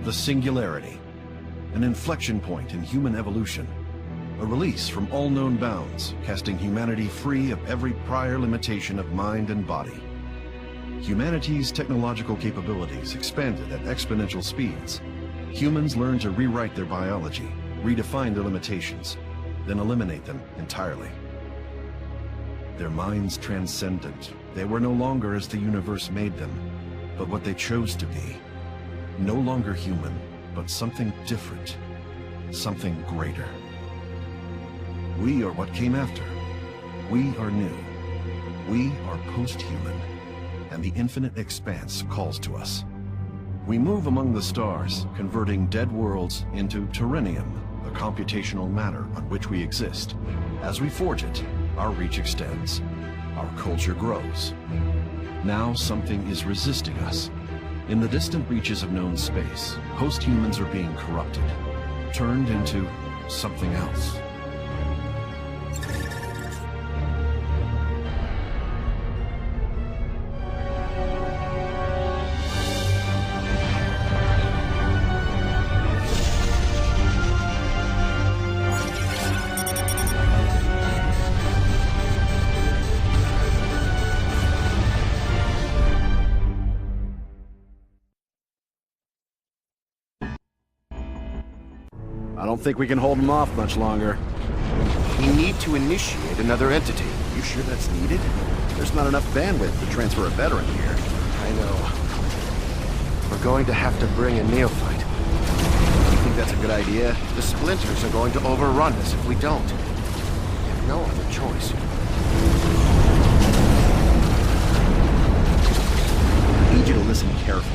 the singularity, an inflection point in human evolution, a release from all known bounds, casting humanity free of every prior limitation of mind and body. Humanity's technological capabilities expanded at exponential speeds. Humans learned to rewrite their biology, redefine their limitations, then eliminate them entirely. Their minds transcendent. They were no longer as the universe made them, but what they chose to be. No longer human, but something different, something greater. We are what came after. We are new. We are post-human, and the infinite expanse calls to us. We move among the stars, converting dead worlds into terrenium, the computational matter on which we exist. As we forge it, our reach extends. Our culture grows. Now something is resisting us. In the distant reaches of known space, post-humans are being corrupted, turned into something else. I don't think we can hold them off much longer. We need to initiate another entity. You sure that's needed? There's not enough bandwidth to transfer a veteran here. I know. We're going to have to bring a neophyte. You think that's a good idea? The splinters are going to overrun us if we don't. We have no other choice. I need you to listen carefully.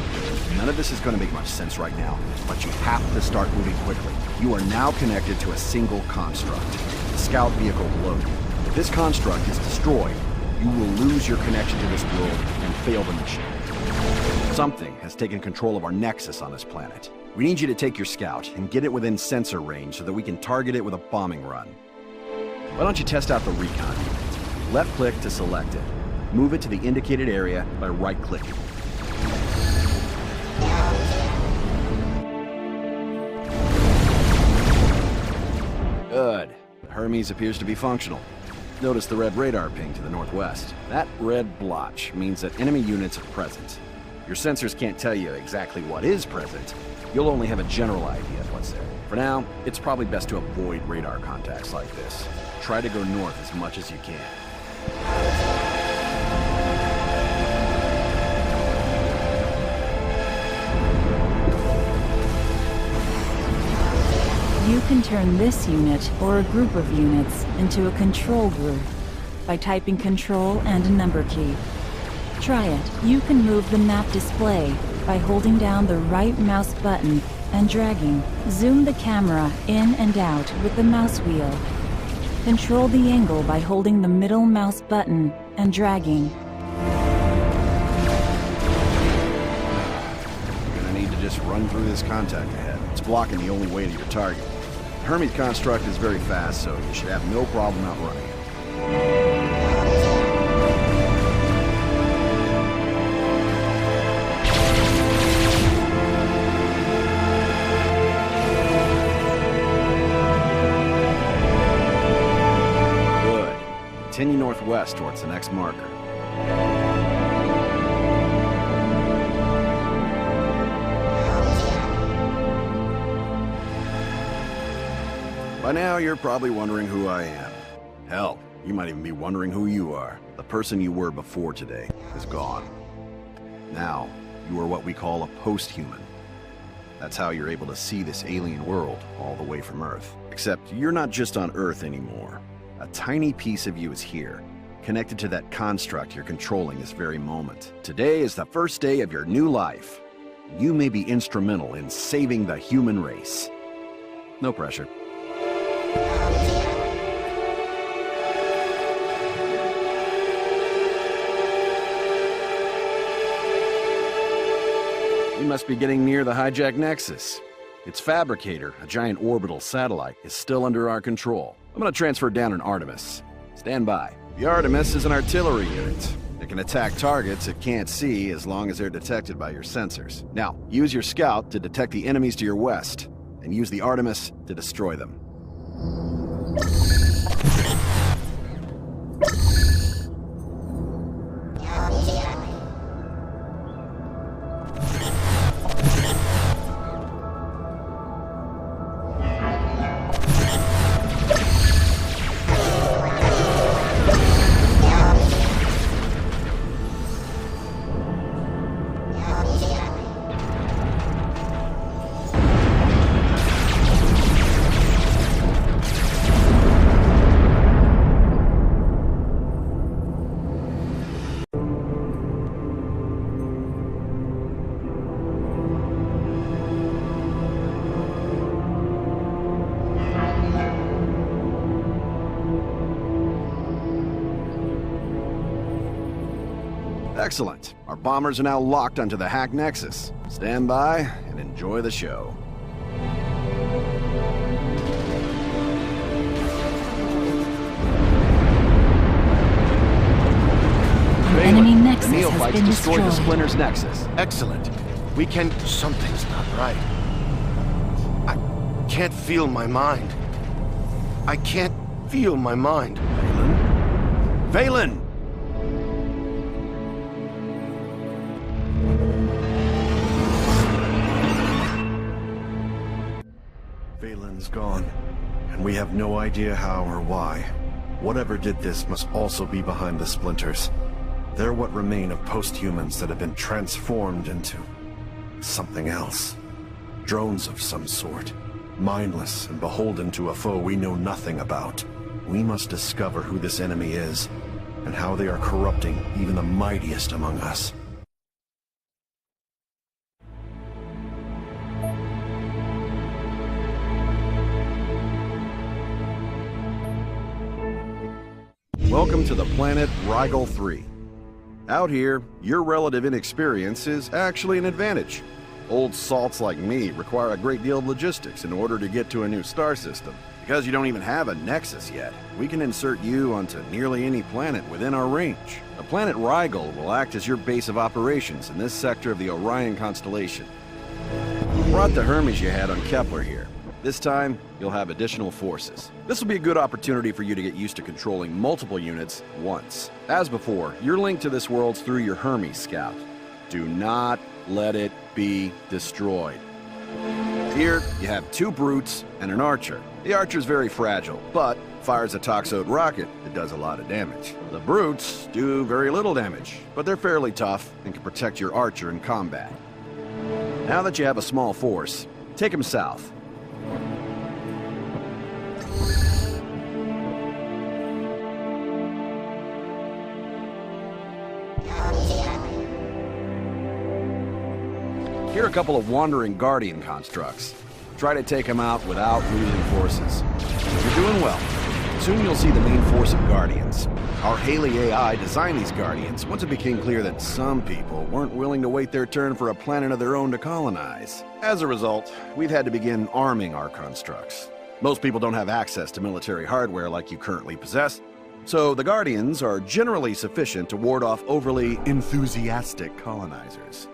None of this is going to make much sense right now, but you have to start moving quickly. You are now connected to a single construct, the scout vehicle below you. If this construct is destroyed, you will lose your connection to this world and fail the mission. Something has taken control of our nexus on this planet. We need you to take your scout and get it within sensor range so that we can target it with a bombing run. Why don't you test out the recon unit? Left-click to select it. Move it to the indicated area by right-clicking. Good. The Hermes appears to be functional. Notice the red radar ping to the northwest. That red blotch means that enemy units are present. Your sensors can't tell you exactly what is present. You'll only have a general idea of what's there. For now, it's probably best to avoid radar contacts like this. Try to go north as much as you can. You can turn this unit, or a group of units, into a control group by typing Control and a number key. Try it. You can move the map display by holding down the right mouse button and dragging. Zoom the camera in and out with the mouse wheel. Control the angle by holding the middle mouse button and dragging. You're gonna need to just run through this contact ahead. It's blocking the only way to your target. The Hermes construct is very fast, so you should have no problem outrunning it. Good. Continue northwest towards the next marker. By now, you're probably wondering who I am. Hell, you might even be wondering who you are. The person you were before today is gone. Now, you are what we call a post-human. That's how you're able to see this alien world all the way from Earth. Except you're not just on Earth anymore. A tiny piece of you is here, connected to that construct you're controlling this very moment. Today is the first day of your new life. You may be instrumental in saving the human race. No pressure. We must be getting near the hijacked Nexus. Its fabricator, a giant orbital satellite, is still under our control. I'm gonna transfer down an Artemis. Stand by. The Artemis is an artillery unit. It can attack targets it can't see as long as they're detected by your sensors. Now, use your scout to detect the enemies to your west, and use the Artemis to destroy them. Excellent. Our bombers are now locked onto the hack nexus. Stand by and enjoy the show. An enemy nexus the has neophytes been destroyed the destroyed. Splinter's nexus. Excellent. We can... Something's not right. I can't feel my mind. I can't feel my mind. Valen! Valen's gone, and we have no idea how or why. Whatever did this must also be behind the splinters. They're what remain of post-humans that have been transformed into something else. Drones of some sort, mindless and beholden to a foe we know nothing about. We must discover who this enemy is, and how they are corrupting even the mightiest among us. Welcome to the planet Rigel 3. Out here, your relative inexperience is actually an advantage. Old salts like me require a great deal of logistics in order to get to a new star system. Because you don't even have a nexus yet, we can insert you onto nearly any planet within our range. The planet Rigel will act as your base of operations in this sector of the Orion constellation. I brought the Hermes you had on Kepler here. This time, you'll have additional forces. This will be a good opportunity for you to get used to controlling multiple units once. As before, your link to this world's through your Hermes scout. Do not let it be destroyed. Here, you have 2 brutes and an archer. The archer's very fragile, but fires a Toxote rocket that does a lot of damage. The brutes do very little damage, but they're fairly tough and can protect your archer in combat. Now that you have a small force, take him south. Here are a couple of wandering Guardian constructs. Try to take them out without losing forces. You're doing well. Soon you'll see the main force of Guardians. Our Haley AI designed these Guardians once it became clear that some people weren't willing to wait their turn for a planet of their own to colonize. As a result, we've had to begin arming our constructs. Most people don't have access to military hardware like you currently possess, so the Guardians are generally sufficient to ward off overly enthusiastic colonizers.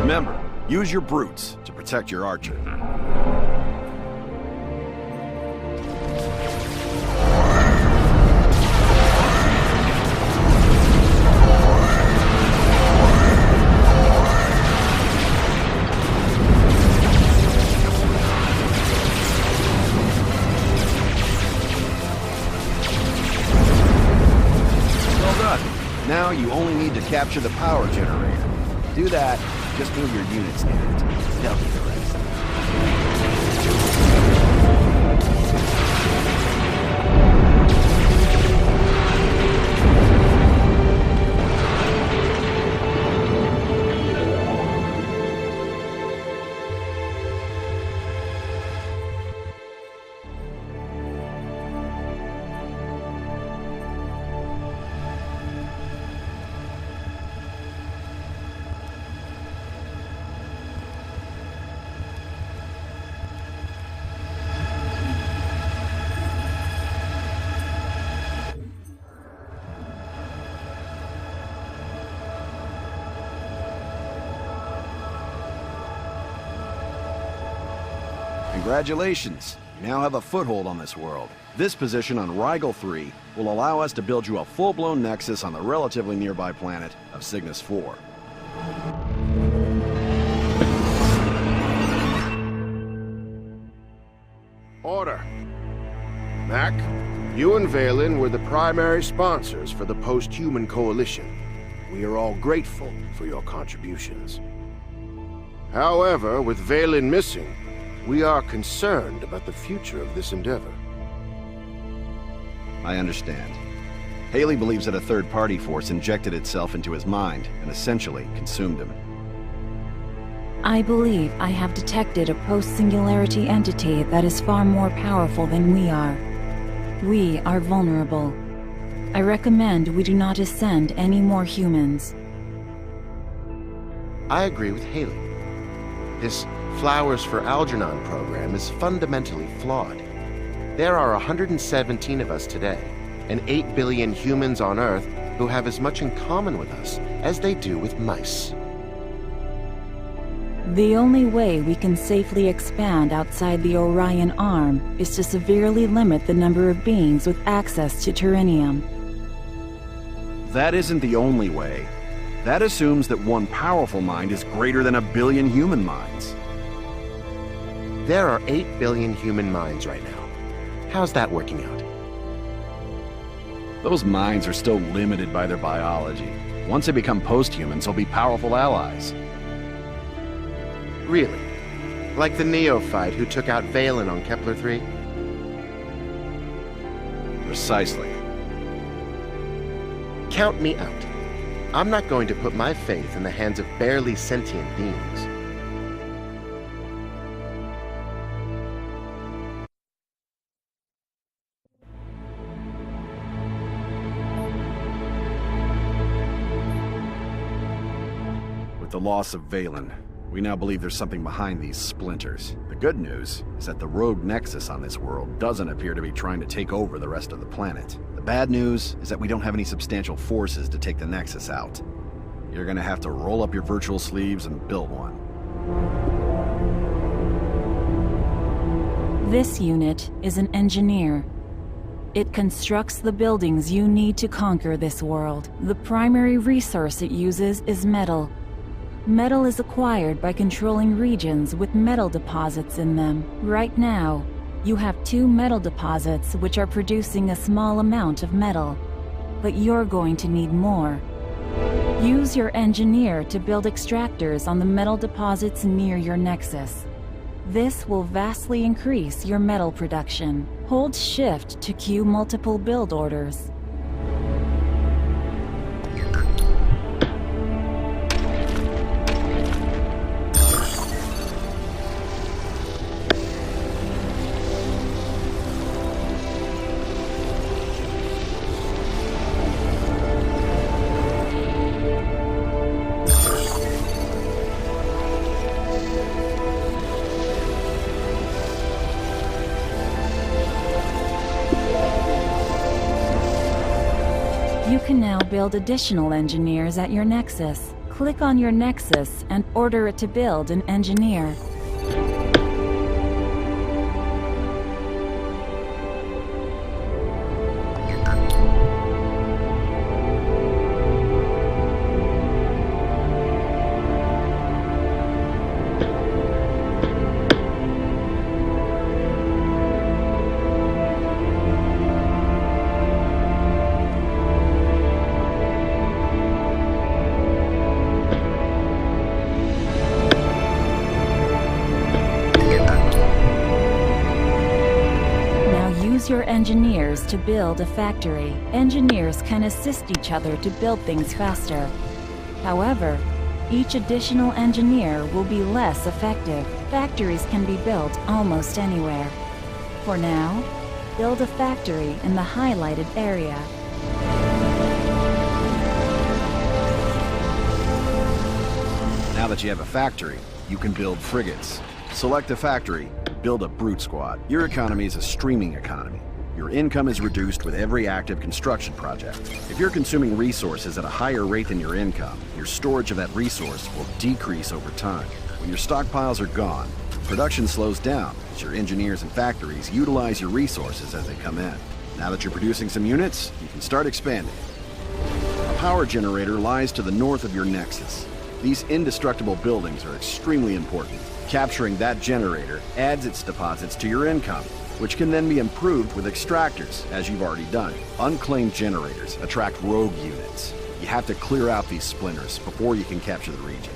Remember, use your brutes to protect your archer. now, you only need to capture the power generator. Do that, just move your units near it. They'll do the rest. Congratulations! You now have a foothold on this world. This position on Rigel 3 will allow us to build you a full-blown nexus on the relatively nearby planet of Cygnus 4. Order. Mac, you and Valen were the primary sponsors for the post-human coalition. We are all grateful for your contributions. However, with Valen missing, we are concerned about the future of this endeavor. I understand. Haley believes that a third-party force injected itself into his mind and essentially consumed him. I believe I have detected a post-singularity entity that is far more powerful than we are. We are vulnerable. I recommend we do not ascend any more humans. I agree with Haley. This Flowers for Algernon program is fundamentally flawed. There are 117 of us today, and 8 billion humans on Earth who have as much in common with us as they do with mice. The only way we can safely expand outside the Orion Arm is to severely limit the number of beings with access to Terinium. That isn't the only way. That assumes that one powerful mind is greater than a billion human minds. There are 8 billion human minds right now. How's that working out? Those minds are still limited by their biology. Once they become post-humans, they'll be powerful allies. Really? Like the neophyte who took out Valen on Kepler 3? Precisely. Count me out. I'm not going to put my faith in the hands of barely sentient beings. With the loss of Valen, we now believe there's something behind these splinters. The good news is that the rogue nexus on this world doesn't appear to be trying to take over the rest of the planet. The bad news is that we don't have any substantial forces to take the nexus out. You're gonna have to roll up your virtual sleeves and build one. This unit is an engineer. It constructs the buildings you need to conquer this world. The primary resource it uses is metal. Metal is acquired by controlling regions with metal deposits in them. Right now, you have 2 metal deposits which are producing a small amount of metal. But you're going to need more. Use your engineer to build extractors on the metal deposits near your nexus. This will vastly increase your metal production. Hold Shift to queue multiple build orders. You can now build additional engineers at your nexus. Click on your nexus and order it to build an engineer. engineers to build a factory. Engineers can assist each other to build things faster. However, each additional engineer will be less effective. Factories can be built almost anywhere. For now, build a factory in the highlighted area. Now that you have a factory, you can build frigates. Select a factory, build a brute squad. Your economy is a streaming economy. Your income is reduced with every active construction project. If you're consuming resources at a higher rate than your income, your storage of that resource will decrease over time. When your stockpiles are gone, production slows down as your engineers and factories utilize your resources as they come in. Now that you're producing some units, you can start expanding. A power generator lies to the north of your nexus. These indestructible buildings are extremely important. Capturing that generator adds its deposits to your income, which can then be improved with extractors, as you've already done. Unclaimed generators attract rogue units. You have to clear out these splinters before you can capture the region.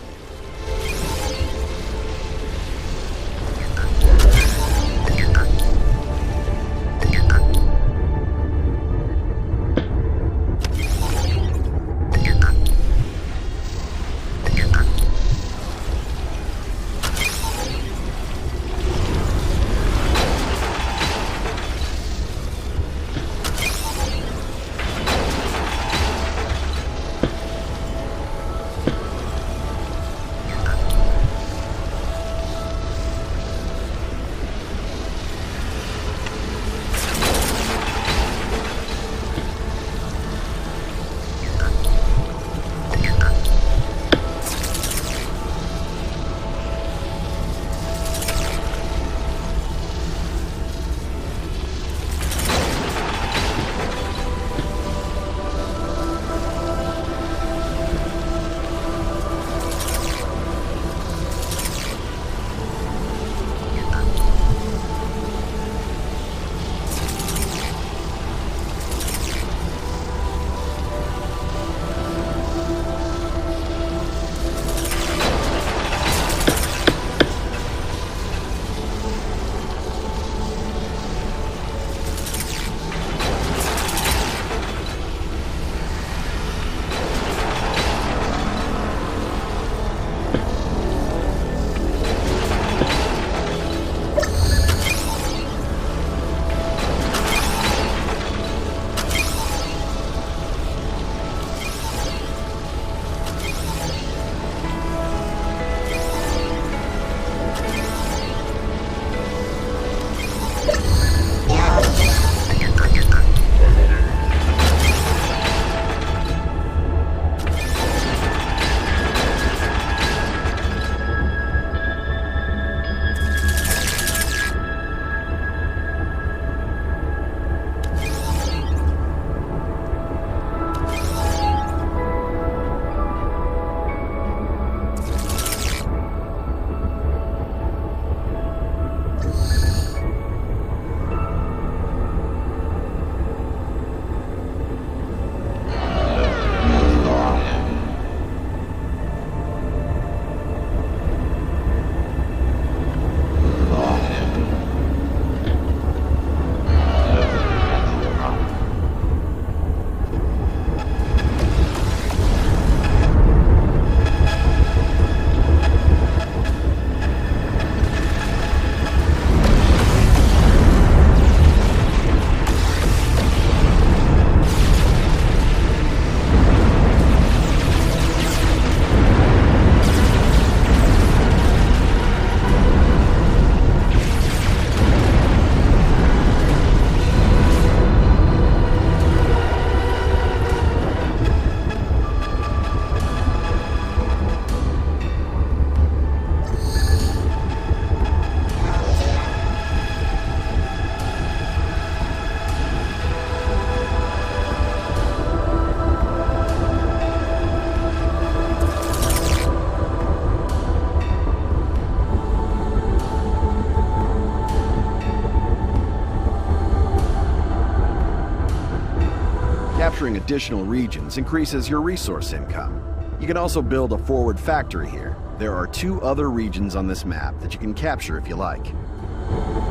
Capturing additional regions increases your resource income. You can also build a forward factory here. There are 2 other regions on this map that you can capture if you like.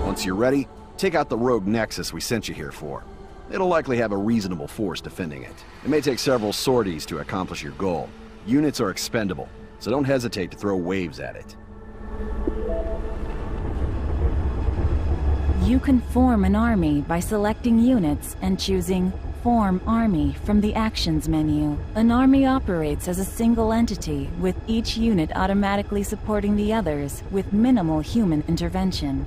Once you're ready, Take out the rogue nexus we sent you here for. It'll likely have a reasonable force defending it. It may take several sorties to accomplish your goal. Units are expendable, so don't hesitate to throw waves at it. You can form an army by selecting units and choosing Form Army from the Actions menu. An army operates as a single entity, with each unit automatically supporting the others with minimal human intervention.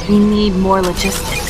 We need more logistics.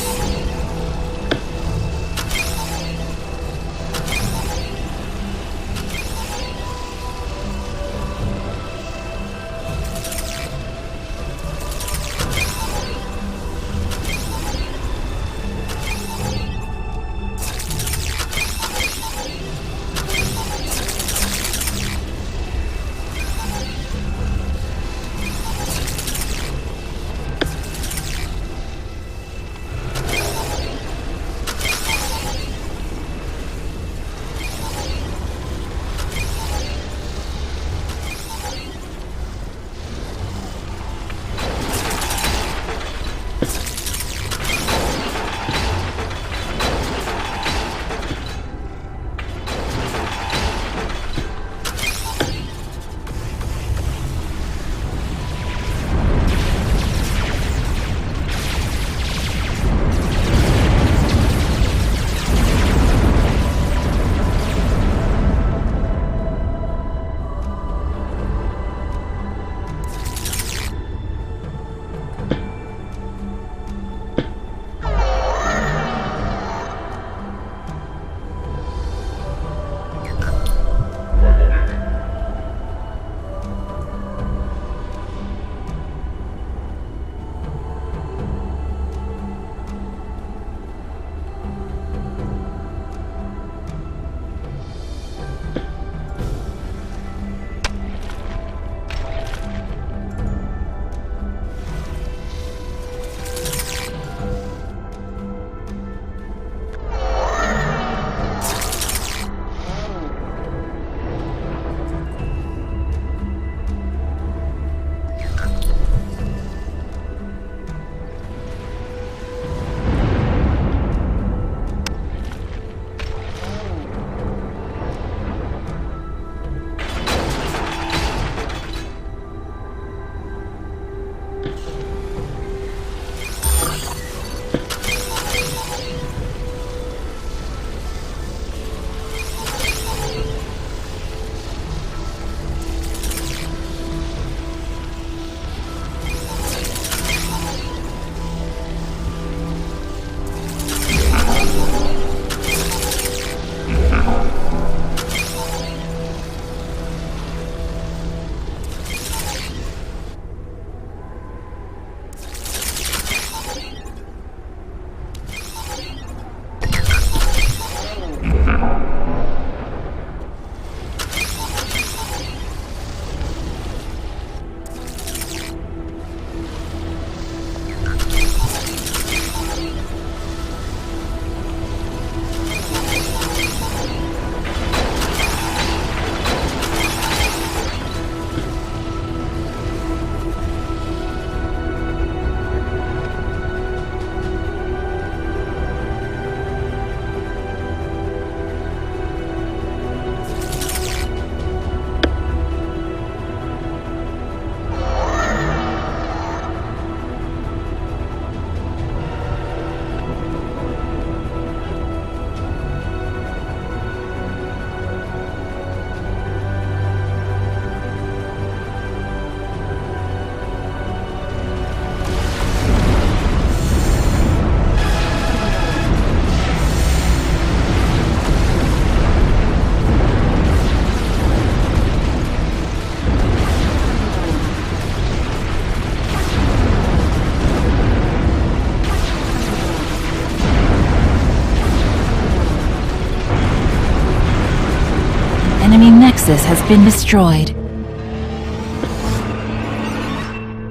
enemy nexus has been destroyed.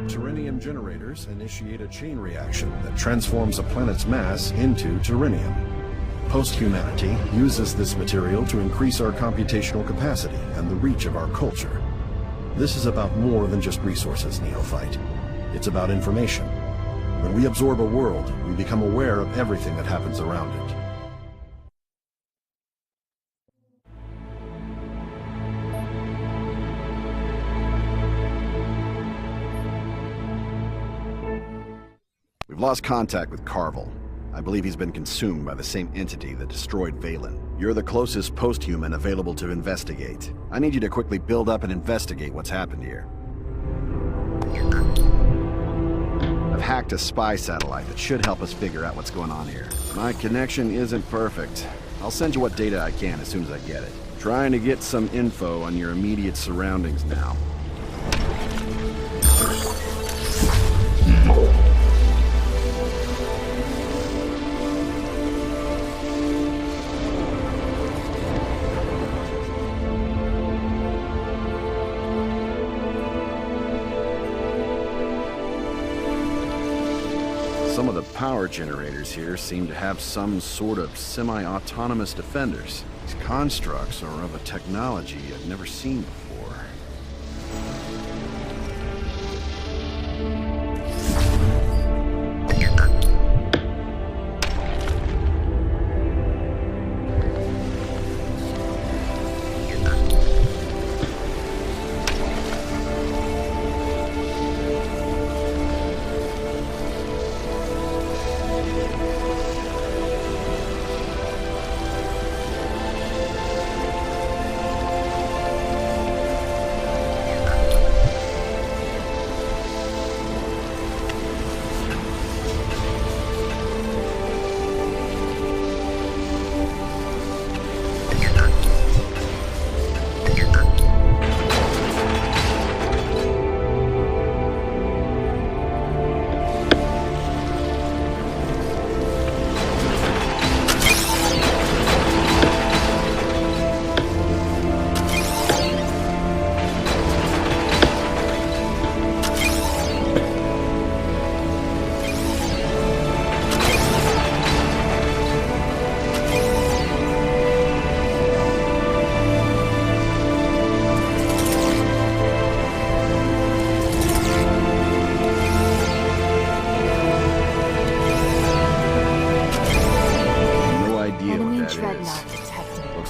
Terrenium generators initiate a chain reaction that transforms a planet's mass into terrenium. Post-humanity uses this material to increase our computational capacity and the reach of our culture. This is about more than just resources, Neophyte. It's about information. When we absorb a world, we become aware of everything that happens around it. We've lost contact with Carvel. I believe he's been consumed by the same entity that destroyed Valen. You're the closest post-human available to investigate. I need you to quickly build up and investigate what's happened here. I've hacked a spy satellite that should help us figure out what's going on here. My connection isn't perfect. I'll send you what data I can as soon as I get it. Trying to get some info on your immediate surroundings now. Some of the power generators here seem to have some sort of semi-autonomous defenders. These constructs are of a technology I've never seen before.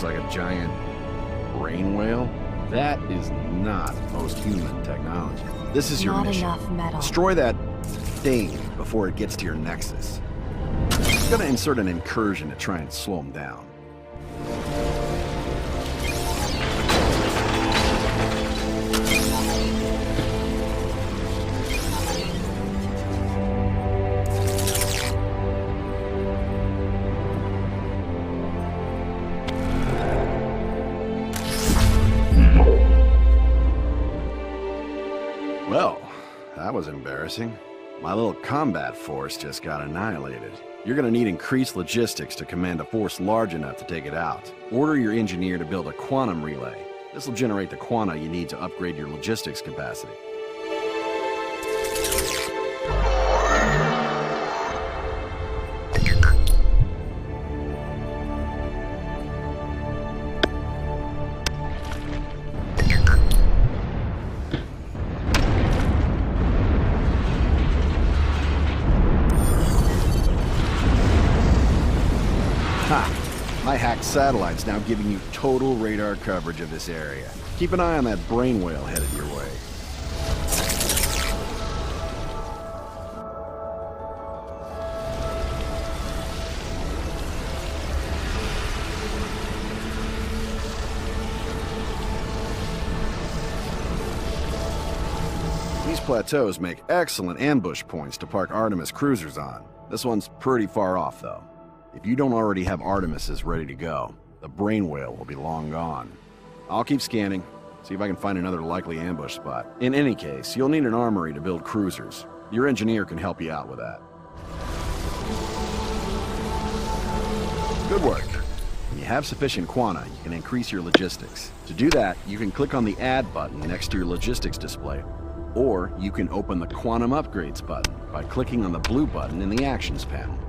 Like a giant brain whale? That is not post-human technology. This is your mission. Not enough metal. Destroy that thing before it gets to your nexus. I'm gonna insert an incursion to try and slow him down. Well, that was embarrassing. My little combat force just got annihilated. You're gonna need increased logistics to command a force large enough to take it out. Order your engineer to build a quantum relay. This will generate the quanta you need to upgrade your logistics capacity. My hacked satellite's now giving you total radar coverage of this area. Keep an eye on that brain whale headed your way. These plateaus make excellent ambush points to park Artemis cruisers on. This one's pretty far off, though. If you don't already have Artemises ready to go, the brain whale will be long gone. I'll keep scanning, see if I can find another likely ambush spot. In any case, you'll need an armory to build cruisers. Your engineer can help you out with that. Good work. you have sufficient quanta, you can increase your logistics. To do that, you can click on the Add button next to your logistics display, or you can open the Quantum Upgrades button by clicking on the blue button in the Actions panel.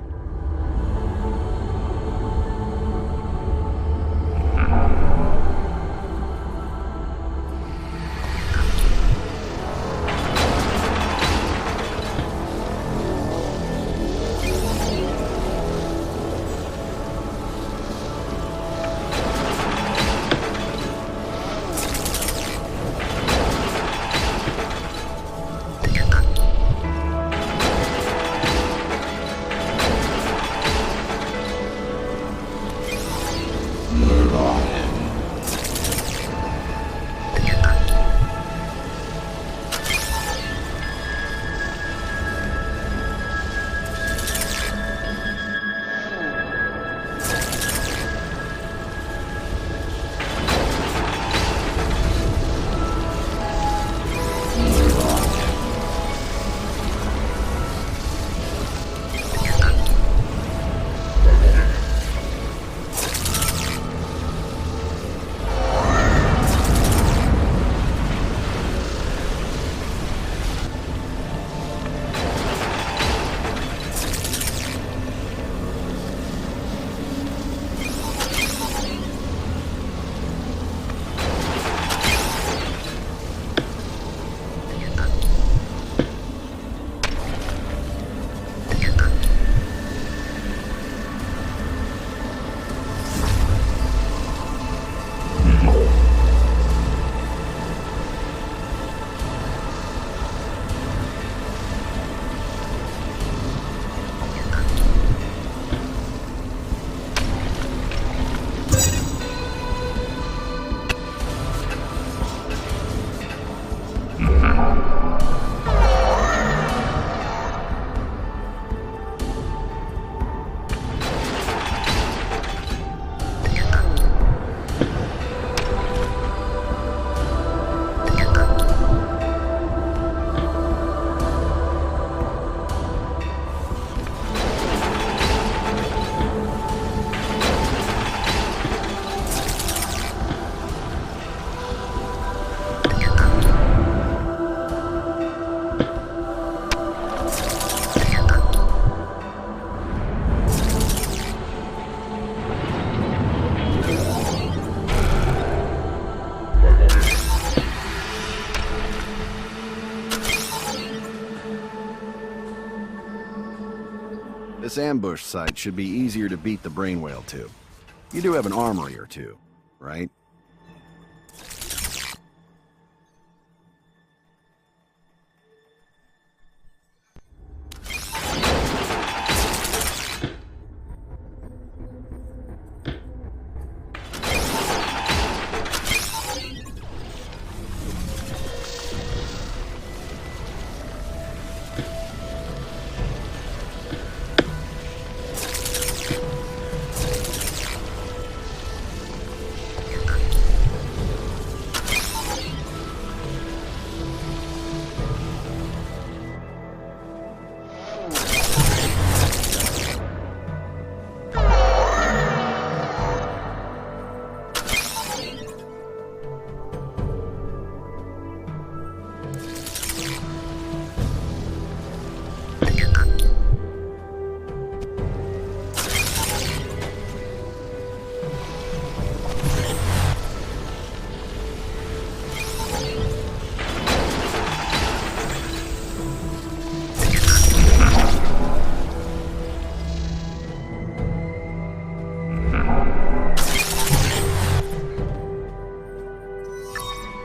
This ambush site should be easier to beat the brain whale to. You do have an armory or two, right?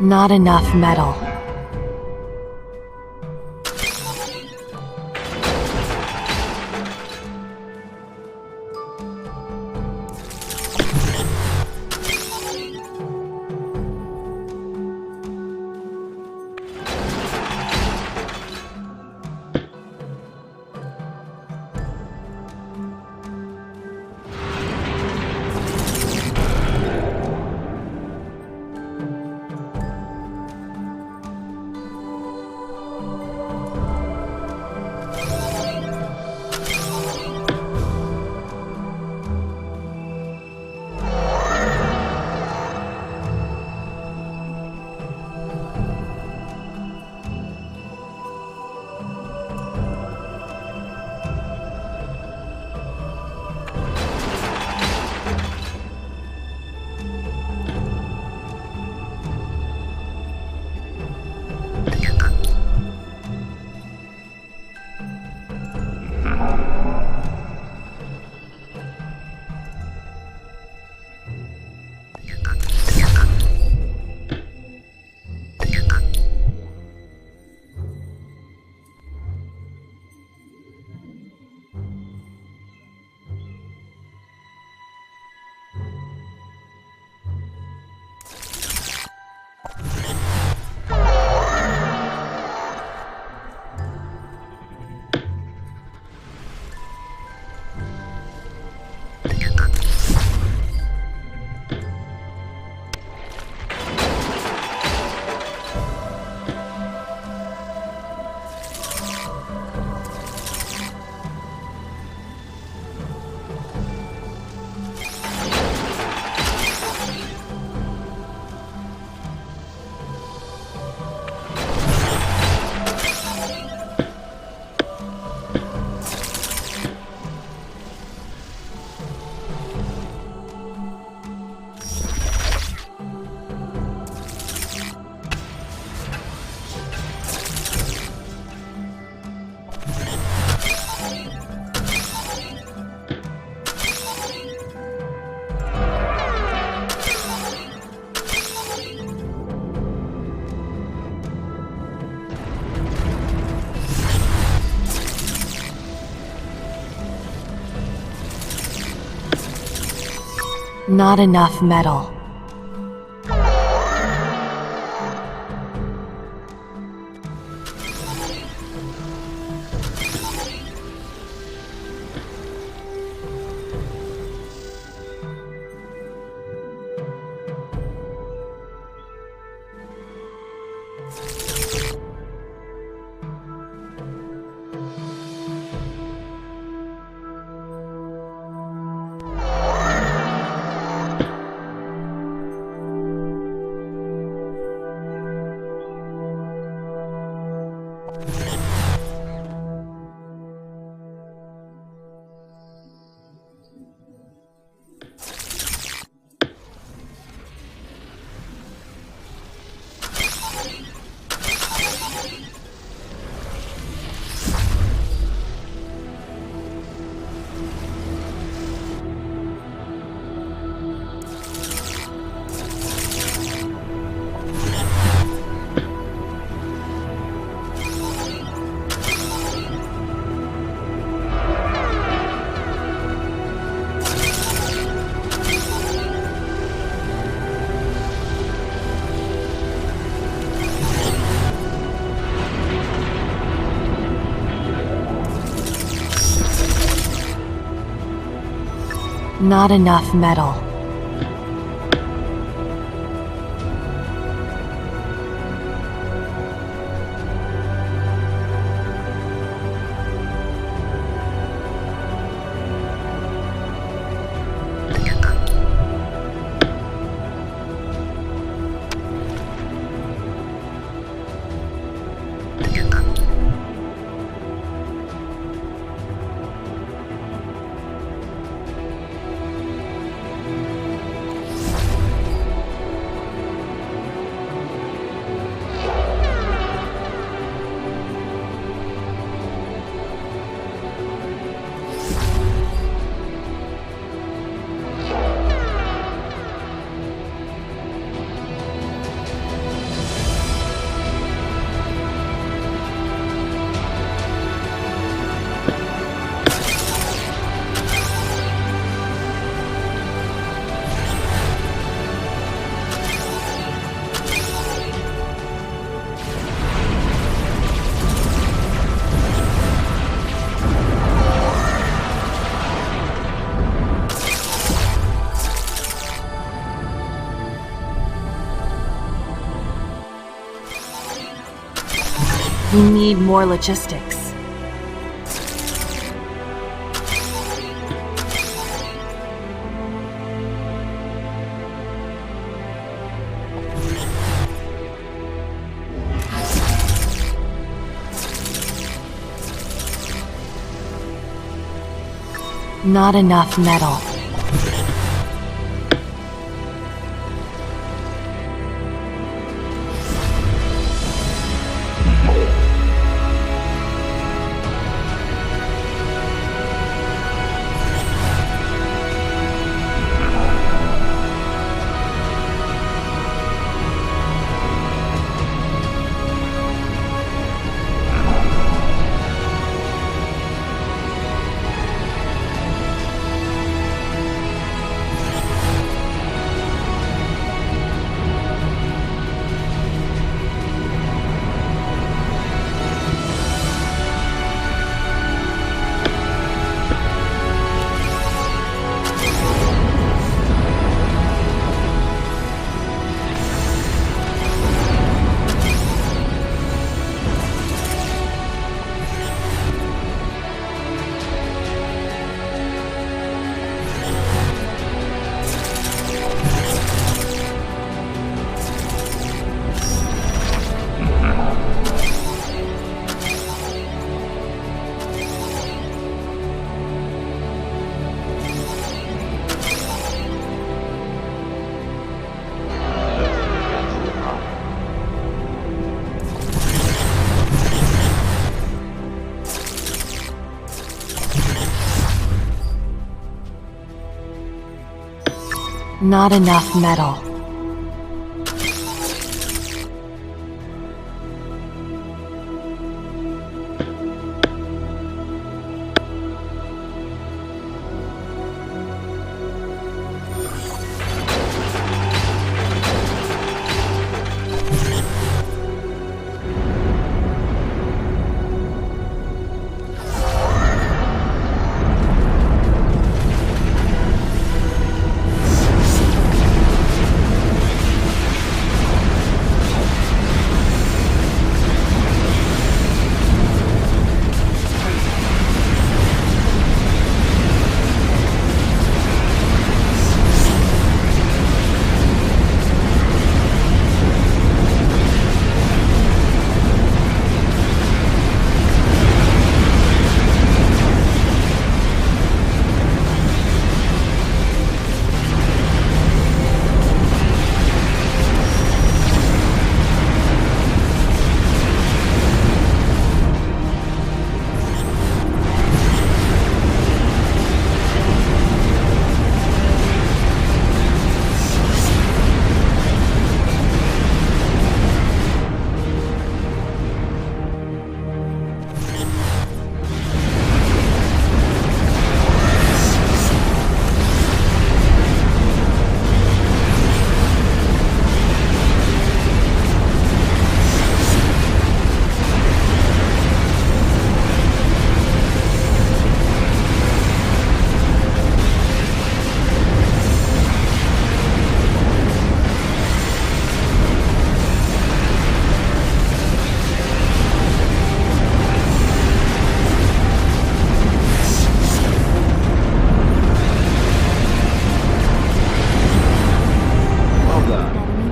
Not enough metal. Not enough metal. Not enough metal. We need more logistics. Not enough metal. Not enough metal.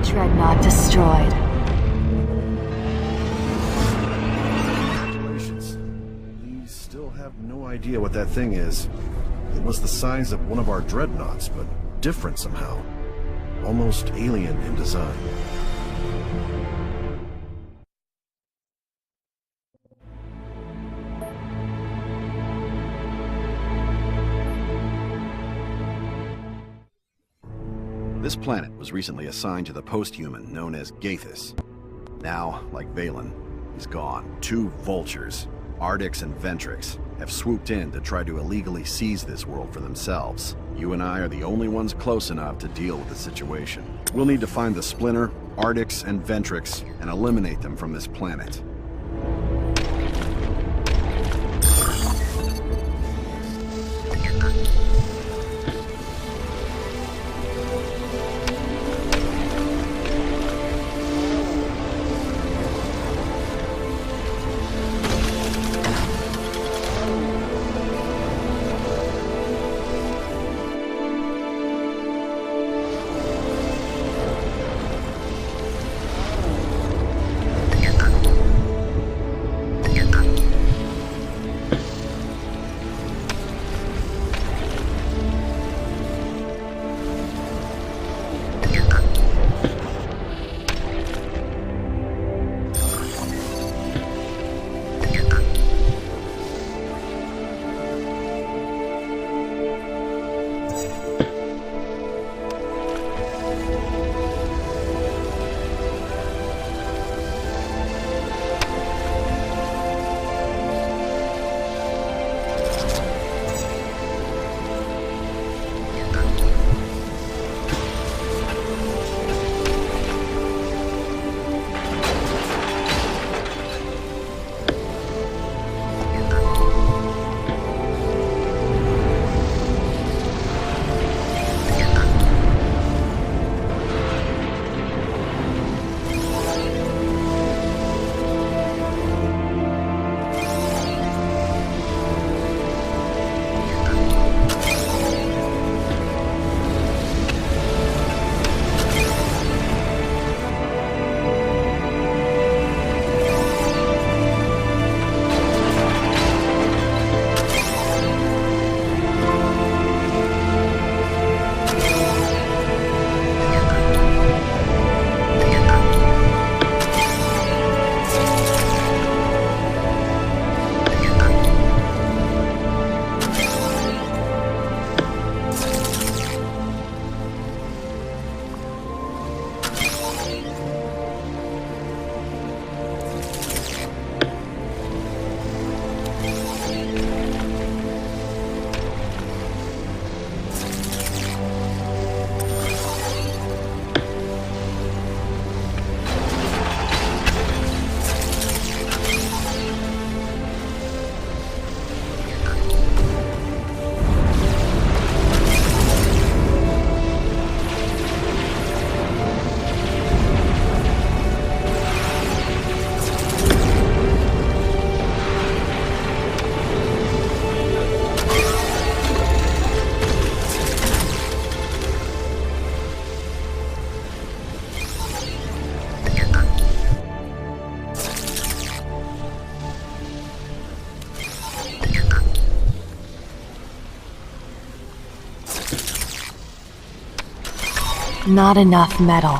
Dreadnought destroyed. Congratulations. We still have no idea what that thing is. It was the size of one of our dreadnoughts, but different somehow. Almost alien in design. This planet was recently assigned to the post-human known as Gaethus. Now, like Valen, he's gone. Two vultures, Ardix and Ventrix, have swooped in to try to illegally seize this world for themselves. You and I are the only ones close enough to deal with the situation. We'll need to find the Splinter, Ardix, and Ventrix and eliminate them from this planet. Not enough metal.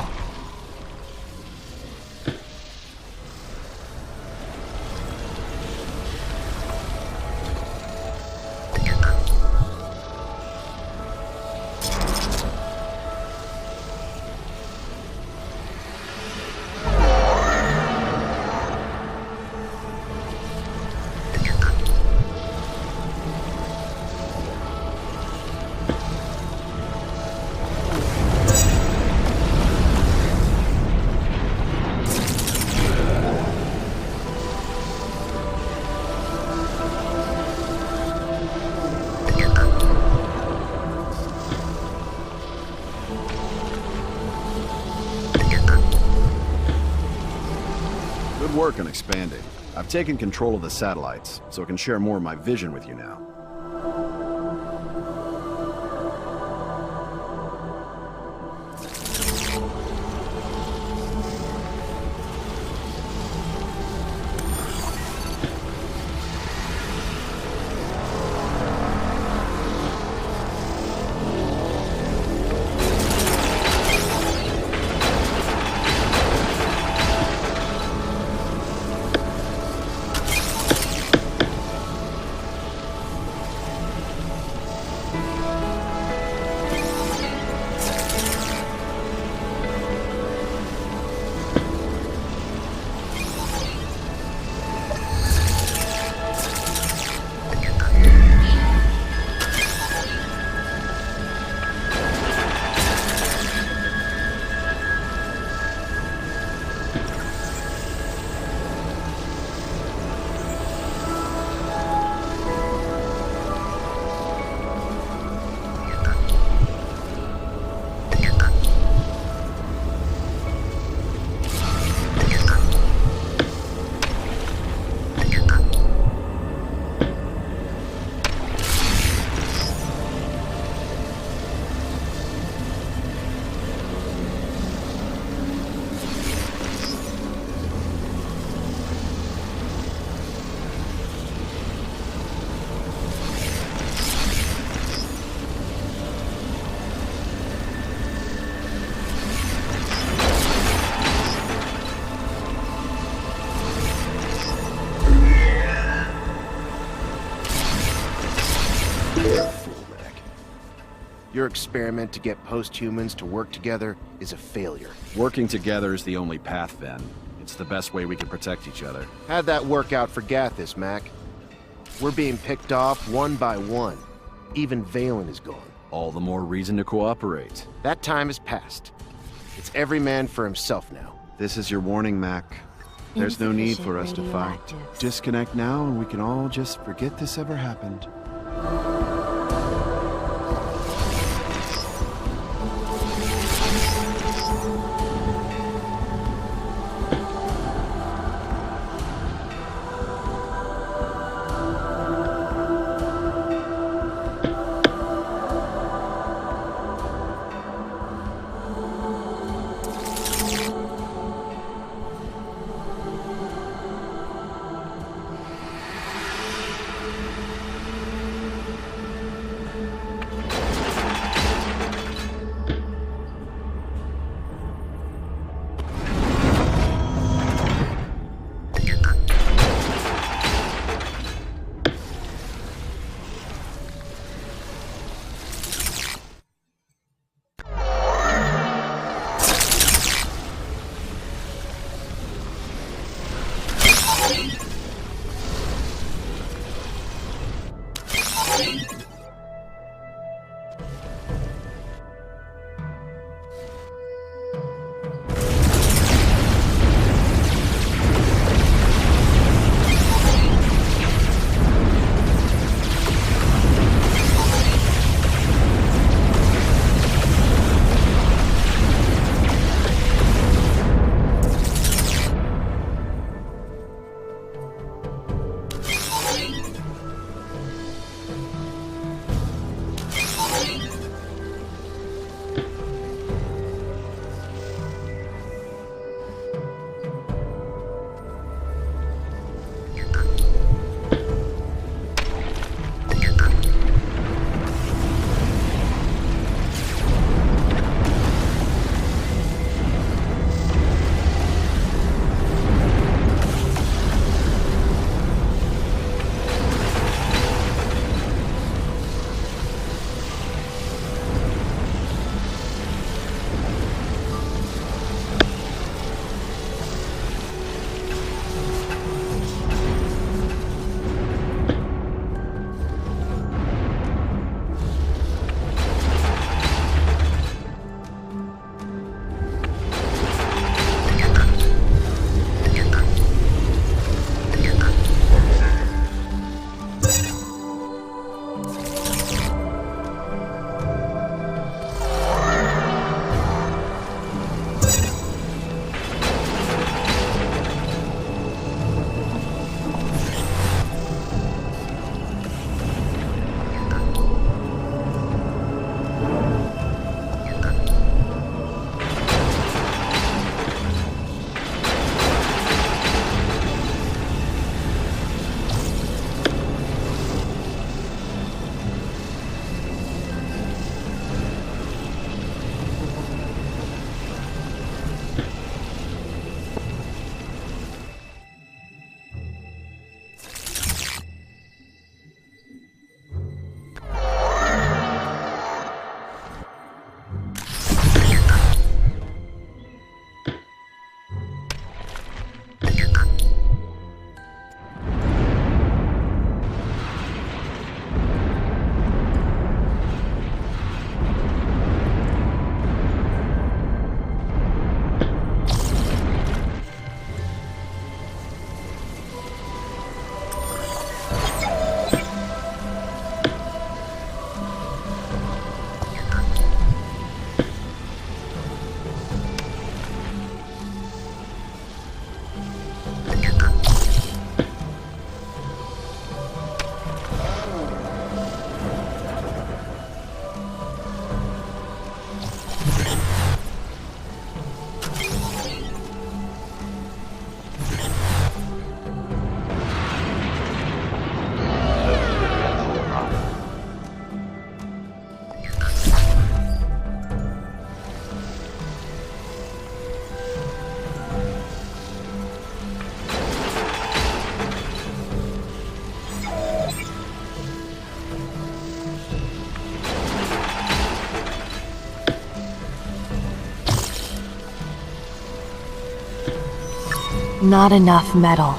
Good work on expanding. I've taken control of the satellites, so I can share more of my vision with you now. Your experiment to get post-humans to work together is a failure. Working together is the only path, Ben. It's the best way we can protect each other. How'd that work out for Gathis, Mac? We're being picked off one by one. Even Valen is gone. All the more reason to cooperate. That time has passed. It's every man for himself now. This is your warning, Mac. There's no need for us to fight. Radioactives. Disconnect now and we can all just forget this ever happened. Not enough metal.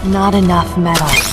Not enough metal.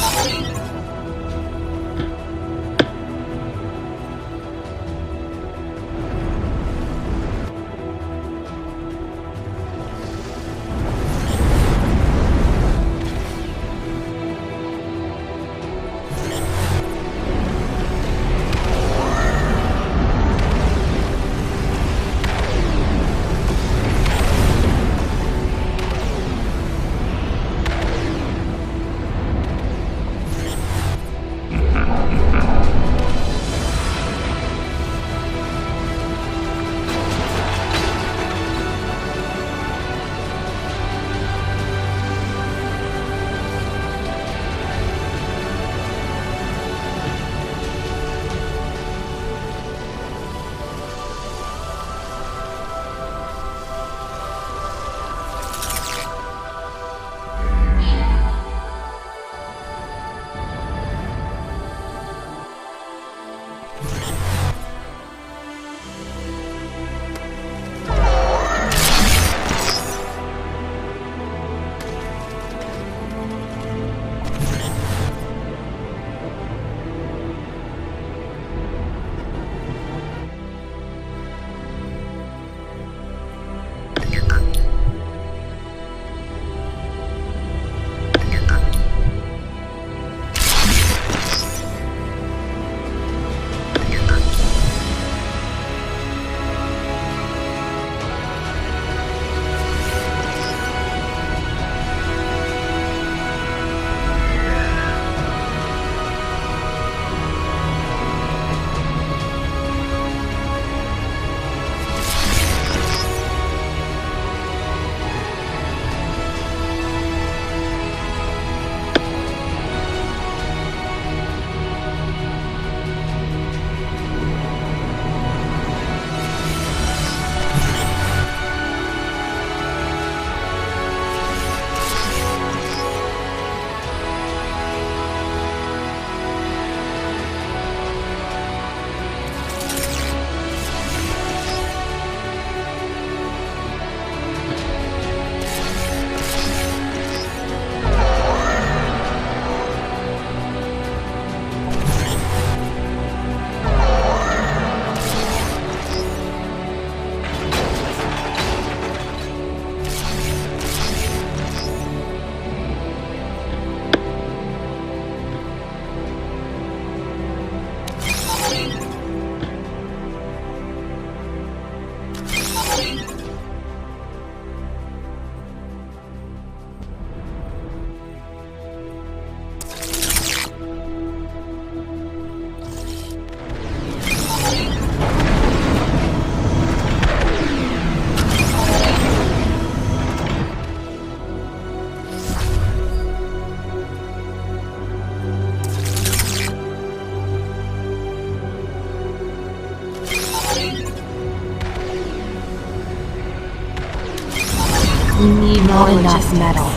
Not enough metal.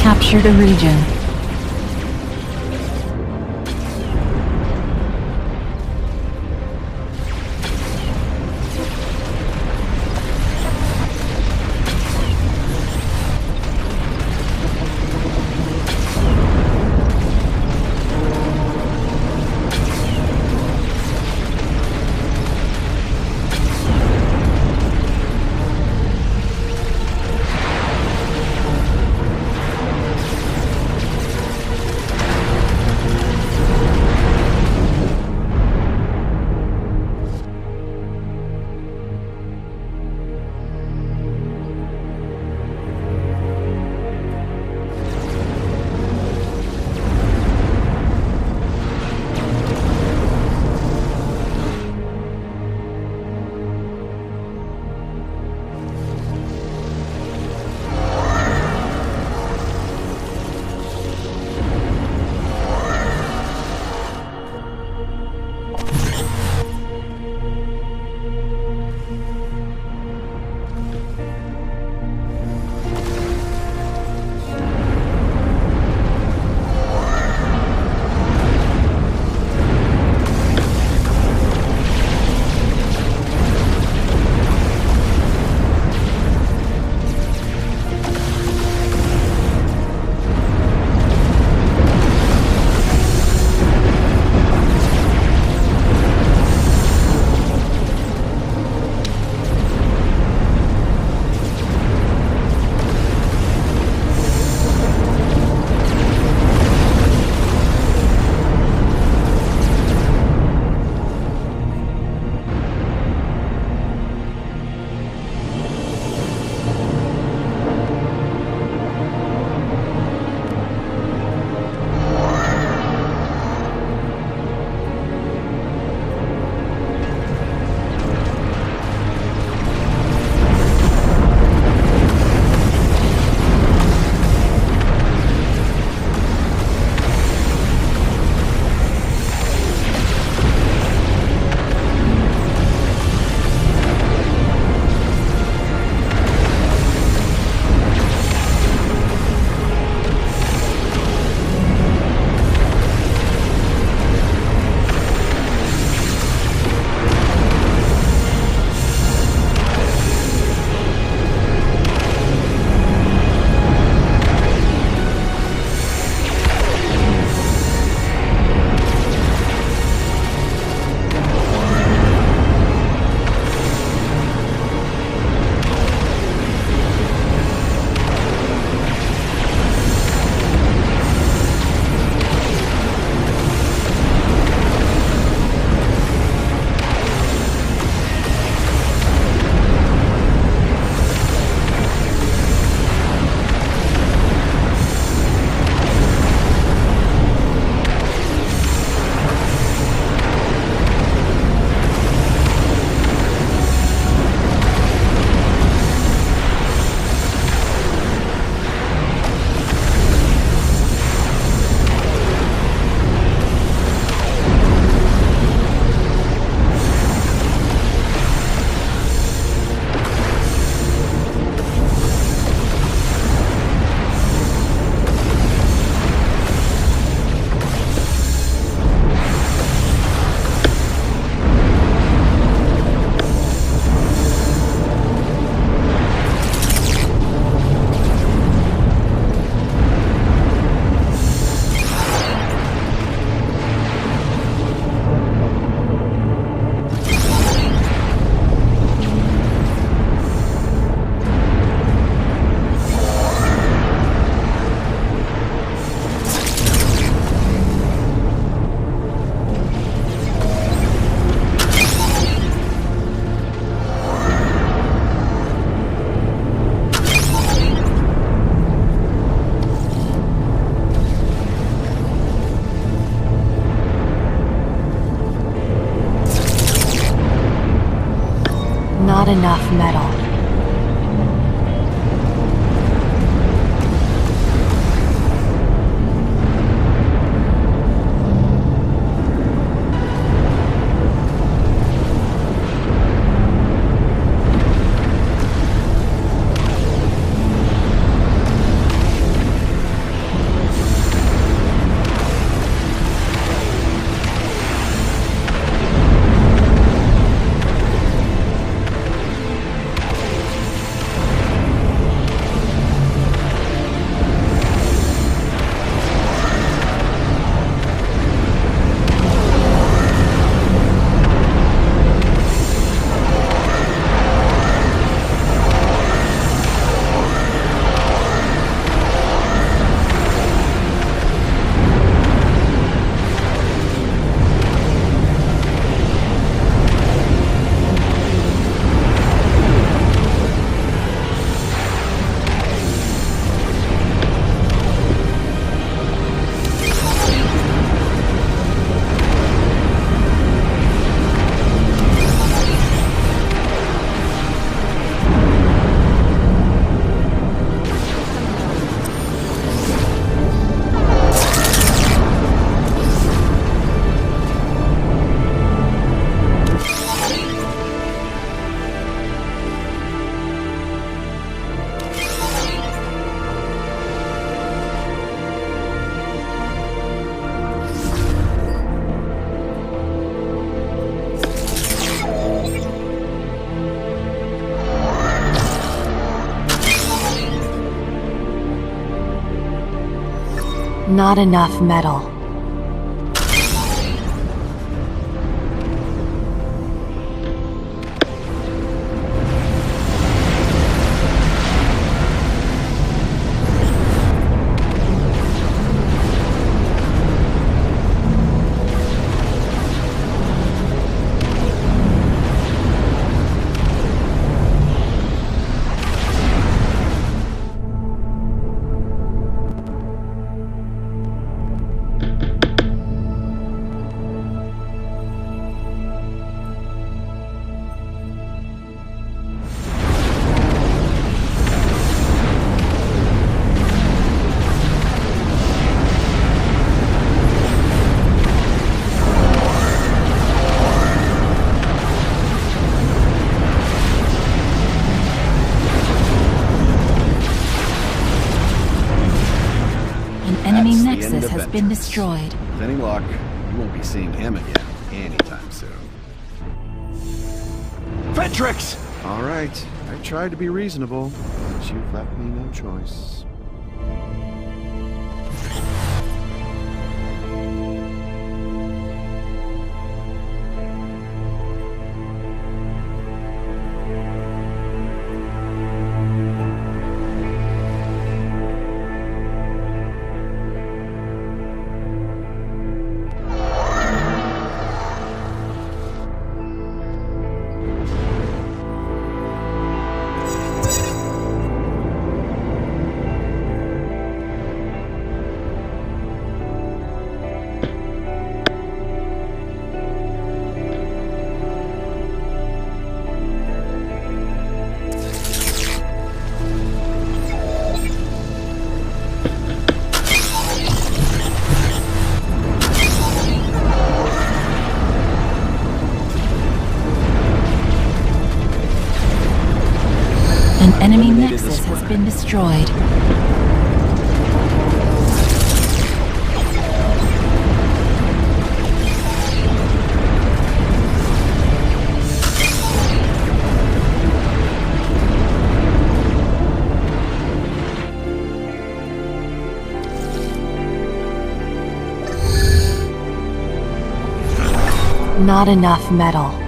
Captured a region. Not enough metal. Not enough metal. Enemy That's the end nexus of has been Vengeance. destroyed. With any luck, you won't be seeing him again anytime soon. Petrix! All right, I tried to be reasonable, but you've left me no choice. An enemy Eliminated the nexus has splinter. been destroyed. Not enough metal.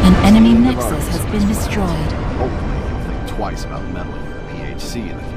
An enemy nexus has been destroyed. Hopefully you'll think twice about meddling with the PHC in the future.